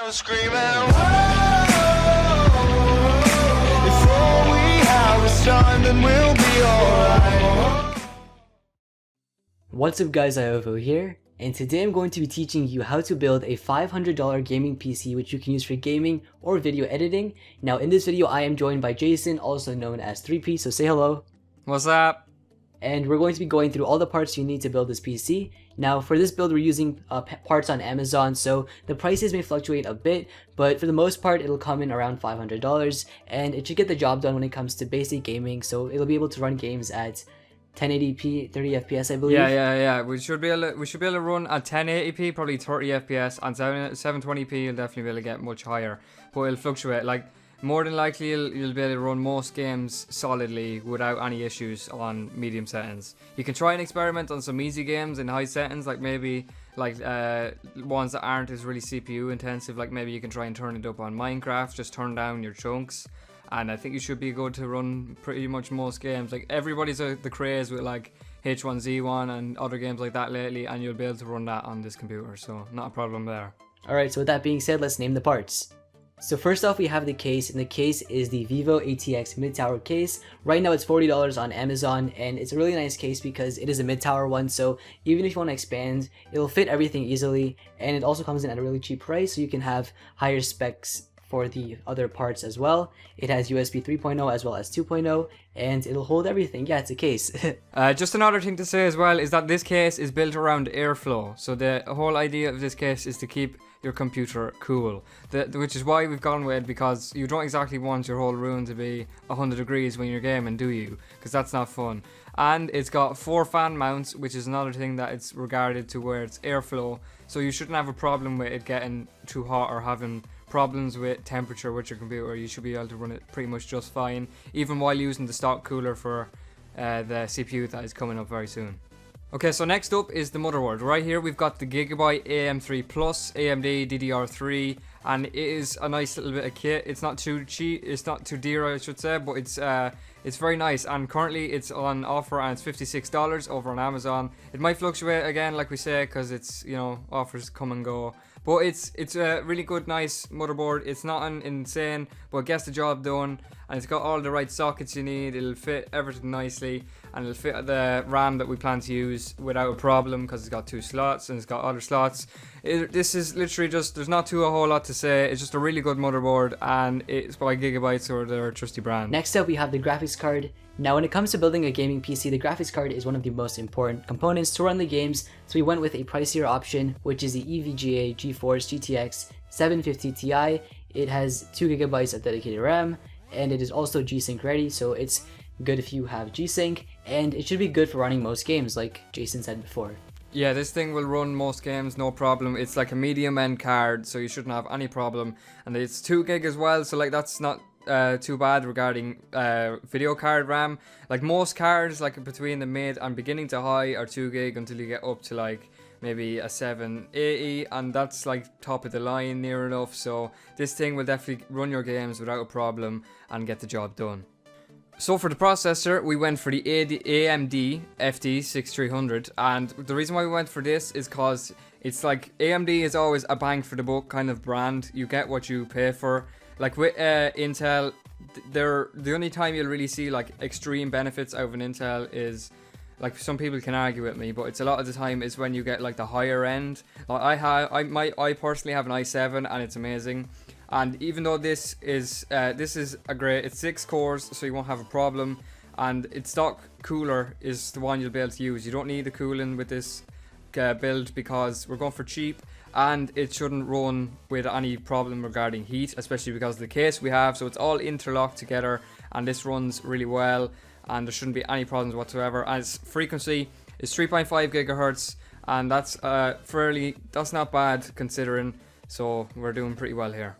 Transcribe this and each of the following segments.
I'm screaming, whoa. If all we have is time, then we'll be alright. What's up guys, Iovo here, and today I'm going to be teaching you how to build a $500 gaming PC which you can use for gaming or video editing. Now in this video I am joined by Jason, also known as 3P, so say hello. What's up? And we're going to be going through all the parts you need to build this PC. Now for this build we're using parts on Amazon, so the prices may fluctuate a bit, but for the most part it'll come in around $500 and it should get the job done when it comes to basic gaming, so it'll be able to run games at 1080p, 30 FPS I believe. Yeah. We should be able to run at 1080p, probably 30 FPS, and 720p you'll definitely be able to get much higher, but it'll fluctuate. Like more than likely you'll be able to run most games solidly without any issues on medium settings. You can try and experiment on some easy games in high settings, like maybe ones that aren't as really CPU intensive, like maybe you can try and turn it up on Minecraft, just turn down your chunks. And I think you should be good to run pretty much most games. Like everybody's the craze with like H1Z1 and other games like that lately, and you'll be able to run that on this computer, so not a problem there. Alright, so with that being said, let's name the parts. So first off we have the case, and the case is the Vivo ATX mid-tower case. Right now it's $40 on Amazon, and it's a really nice case because it is a mid-tower one, so even if you want to expand, it'll fit everything easily, and it also comes in at a really cheap price, so you can have higher specs for the other parts as well. It has USB 3.0 as well as 2.0, and it'll hold everything. Yeah, it's a case. Just another thing to say as well is that this case is built around airflow, so the whole idea of this case is to keep your computer cool, which is why we've gone with, because you don't exactly want your whole room to be 100 degrees when you're gaming, do you? Because that's not fun. And it's got 4 fan mounts, which is another thing that it's regarded to where it's airflow, so you shouldn't have a problem with it getting too hot or having problems with temperature with your computer. You should be able to run it pretty much just fine, even while using the stock cooler for the CPU that is coming up very soon. Okay, so next up is the motherboard. Right here we've got the Gigabyte AM3 Plus AMD DDR3, and it is a nice little bit of kit. It's not too cheap, it's not too dear I should say, but it's very nice, and currently it's on offer and it's $56 over on Amazon. It might fluctuate again, like we say, because it's, you know, offers come and go. But it's a really good, nice motherboard. It's not insane, but it gets the job done, and it's got all the right sockets you need. It'll fit everything nicely, and it'll fit the RAM that we plan to use without a problem, because it's got 2 slots and it's got other slots. This is literally just, there's not a whole lot to say. It's just a really good motherboard, and it's by Gigabyte, or their trusty brand. Next up we have the graphics card. Now when it comes to building a gaming PC, the graphics card is one of the most important components to run the games, so we went with a pricier option, which is the EVGA GeForce GTX 750 Ti. It has 2GB of dedicated RAM, and it is also G-Sync ready, so it's good if you have G-Sync, and it should be good for running most games, like Jason said before. Yeah, this thing will run most games, no problem. It's like a medium end card, so you shouldn't have any problem. And it's 2 gig as well, so like that's not too bad regarding video card RAM. Like most cards, like between the mid and beginning to high, are 2 gig until you get up to like maybe a 780, and that's like top of the line near enough. So this thing will definitely run your games without a problem and get the job done. So for the processor, we went for the AMD FD6300, and the reason why we went for this is because it's like AMD is always a bang for the buck kind of brand. You get what you pay for. Like with Intel, the only time you'll really see like extreme benefits out of an Intel is, like, some people can argue with me, but it's a lot of the time is when you get like the higher end. Like I personally have an i7 and it's amazing. And even though this is a great, it's 6 cores, so you won't have a problem. And its stock cooler is the one you'll be able to use. You don't need the cooling with this build because we're going for cheap, and it shouldn't run with any problem regarding heat, especially because of the case we have. So it's all interlocked together, and this runs really well, and there shouldn't be any problems whatsoever. And its frequency is 3.5 gigahertz, and that's that's not bad considering. So we're doing pretty well here.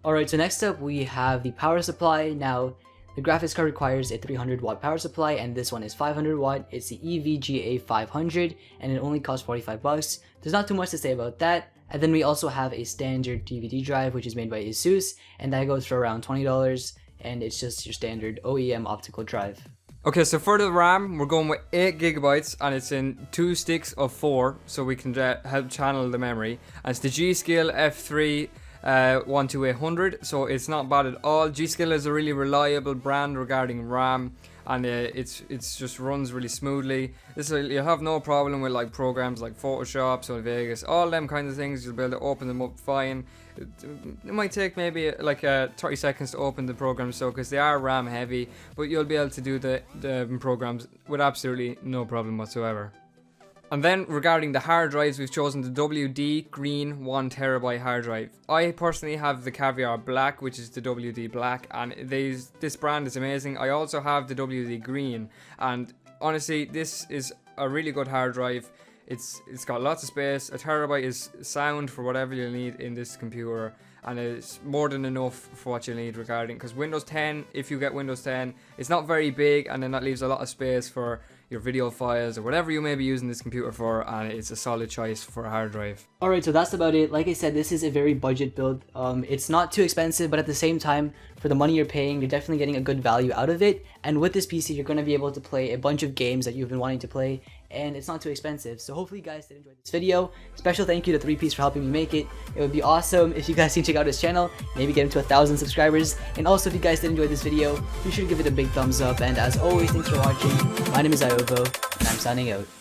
Alright, so next up we have the power supply. Now, the graphics card requires a 300 watt power supply, and this one is 500 watt. It's the EVGA 500, and it only costs $45. There's not too much to say about that. And then we also have a standard DVD drive, which is made by ASUS, and that goes for around $20, and it's just your standard OEM optical drive. Okay, so for the RAM, we're going with 8 gigabytes, and it's in 2 sticks of 4, so we can help channel the memory. And it's the G.Skill F3 12800, so it's not bad at all. G.Skill is a really reliable brand regarding RAM, and it's just runs really smoothly. You'll have no problem with like programs like Photoshop, Sol Vegas, all them kinds of things. You'll be able to open them up fine. It might take maybe like 30 seconds to open the programs, so because they are RAM heavy, but you'll be able to do the programs with absolutely no problem whatsoever. And then regarding the hard drives, we've chosen the WD Green 1TB hard drive. I personally have the Caviar Black, which is the WD Black, and this brand is amazing. I also have the WD Green, and honestly, this is a really good hard drive. It's got lots of space. A terabyte is sound for whatever you need in this computer, and it's more than enough for what you need regarding, because Windows 10, if you get Windows 10, it's not very big, and then that leaves a lot of space for your video files or whatever you may be using this computer for, and it's a solid choice for a hard drive. Alright, so that's about it. Like I said, this is a very budget build. It's not too expensive, but at the same time, for the money you're paying, you're definitely getting a good value out of it. And with this PC, you're going to be able to play a bunch of games that you've been wanting to play, and it's not too expensive. So hopefully you guys did enjoy this video. Special thank you to 3Piece for helping me make it. It would be awesome if you guys can check out his channel, maybe get him to 1,000 subscribers. And also, if you guys did enjoy this video, be sure to give it a big thumbs up. And as always, thanks for watching. My name is Iovo, and I'm signing out.